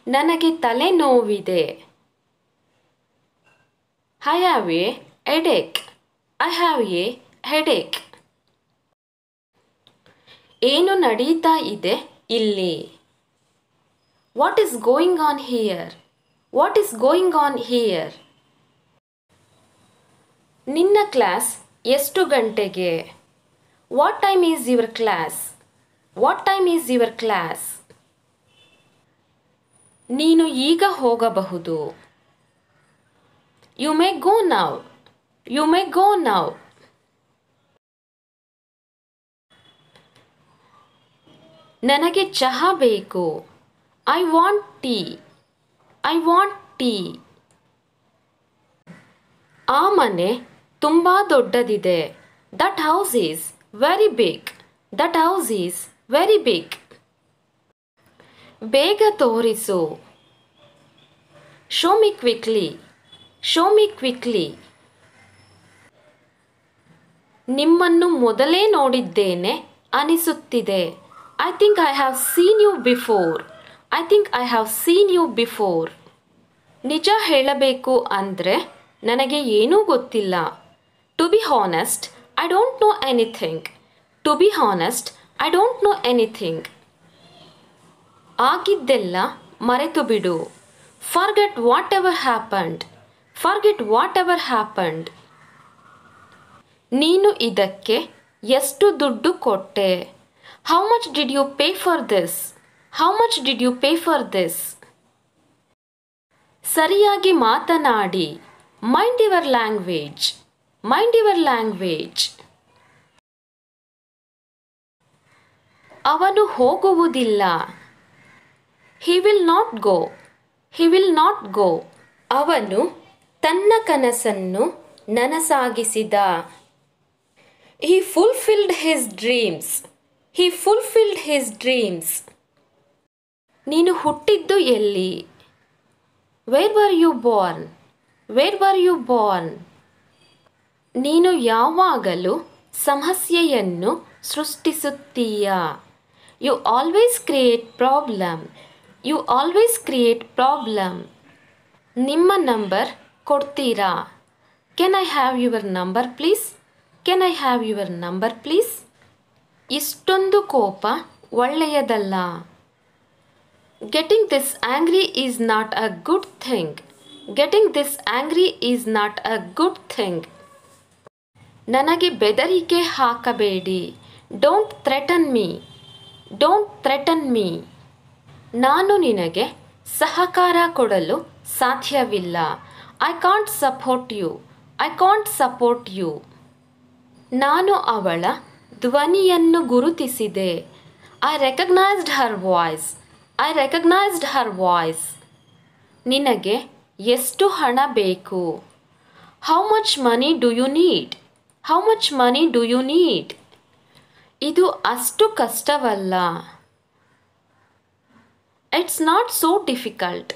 ನನಗೆ ತಲೆನೋವಿದೆ. I have a headache. I have a headache. ಏನು ನಡೀತಾ ಇದೆ ಇಲ್ಲಿ? What is going on here? What is going on here? ನಿನ್ನ ಕ್ಲಾಸ್ ಎಷ್ಟು ಗಂಟೆಗೆ? What time is your class? What time is your class? ನೀನು ಈಗ ಹೋಗಬಹುದು. You may go now. You may go now. ನನಗೆ ಚಹಾ ಬೇಕು. I want tea. I want tea. ಆ ಮನೆ ತುಂಬಾ ದೊಡ್ಡದಿದೆ. That house is very big. That house is very big. ಬೇಗ ತೋರಿಸು. Show me quickly. Show me quickly. ನಿಮ್ಮನ್ನು ಮೊದಲೇ ನೋಡಿದ್ದೇನೆ ಅನಿಸುತ್ತಿದೆ. I think I have seen you before. I think I have seen you before. ನಿಜ ಹೇಳಬೇಕು ಅಂದರೆ ನನಗೆ ಏನೂ ಗೊತ್ತಿಲ್ಲ. To be honest, I don't know anything. To be honest, I don't know anything. ಆಗಿದ್ದೆಲ್ಲ ಮರೆತು ಬಿಡು. Forget whatever happened. Forget whatever happened. ನೀನು ಇದಕ್ಕೆ ಎಷ್ಟು ದುಡ್ಡು ಕೊಟ್ಟೆ? How much did you pay for this? How much did you pay for this? ಸರಿಯಾಗಿ ಮಾತನಾಡಿ. Mind your language. Mind your language. ಅವನು ಹೋಗುವುದಿಲ್ಲ. He will not go. He will not go. ಅವನು ತನ್ನ ಕನಸನ್ನು ನನಸಾಗಿಸಿದ. He fulfilled his dreams. He fulfilled his dreams. ನೀನು ಹುಟ್ಟಿದ್ದು ಎಲ್ಲಿ? Where were you born? Where were you born? ನೀನು ಯಾವಾಗಲೂ ಸಮಸ್ಯೆಯನ್ನು ಸೃಷ್ಟಿಸುತ್ತೀಯಾ? You always create problem. You always create problem. ನಿಮ್ಮ ನಂಬರ್ ಕೊಡ್ತೀರಾ? Can I have your number please? Can I have your number please? ಇಷ್ಟೊಂದು ಕೋಪ ಒಳ್ಳೆಯದಲ್ಲ. Getting this angry is not a good thing. Getting this angry is not a good thing. ನನಗೆ ಬೆದರಿಕೆ ಹಾಕಬೇಡಿ. Don't threaten me. Don't threaten me. ನಾನು ನಿನಗೆ ಸಹಕಾರ ಕೊಡಲು ಸಾಧ್ಯವಿಲ್ಲ. I can't support you. I can't support you. ನಾನು ಅವಳ ಧ್ವನಿಯನ್ನು ಗುರುತಿಸಿದೆ. I recognized her voice. I recognized her voice. ನಿನಗೆ ಎಷ್ಟು ಹಣ ಬೇಕು? How much money do you need? How much money do you need? ಇದು ಅಷ್ಟು ಕಷ್ಟವಲ್ಲ. It's not so difficult.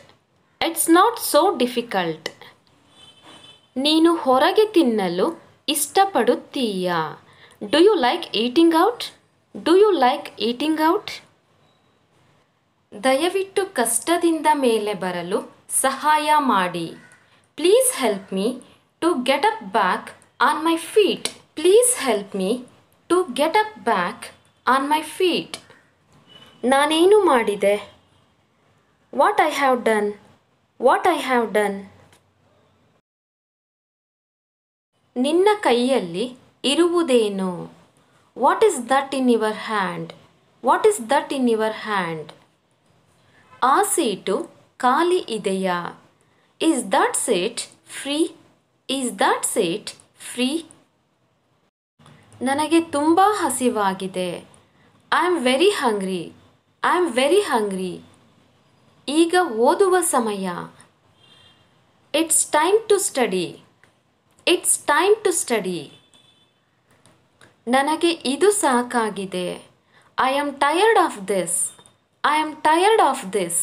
It's not so difficult. ನೀನು ಹೊರಗೆ ತಿನ್ನಲು ಇಷ್ಟಪಡುತ್ತೀಯಾ? Do you like eating out? Do you like eating out? ದಯವಿಟ್ಟು ಕಷ್ಟದಿಂದ ಮೇಲೆ ಬರಲು ಸಹಾಯ ಮಾಡಿ. Please help me to get up back on my feet. Please help me to get up back on my feet. ನಾನೇನು ಮಾಡಿದೆ? What I have done. What I have done. ನಿನ್ನ ಕೈಯಲ್ಲಿ ಇರುವುದೇನು? What is that in your hand? What is that in your hand? ಆ seat ಖಾಲಿ ಇದೆಯಾ? Is that seat free? Is that seat free? ನನಗೆ ತುಂಬ ಹಸಿವಾಗಿದೆ. I am very hungry. I am very hungry. ಈಗ ಓದುವ ಸಮಯ. It's time to study. It's time to study. ನನಗೆ ಇದು ಸಾಕಾಗಿದೆ. I am tired of this. I am tired of this.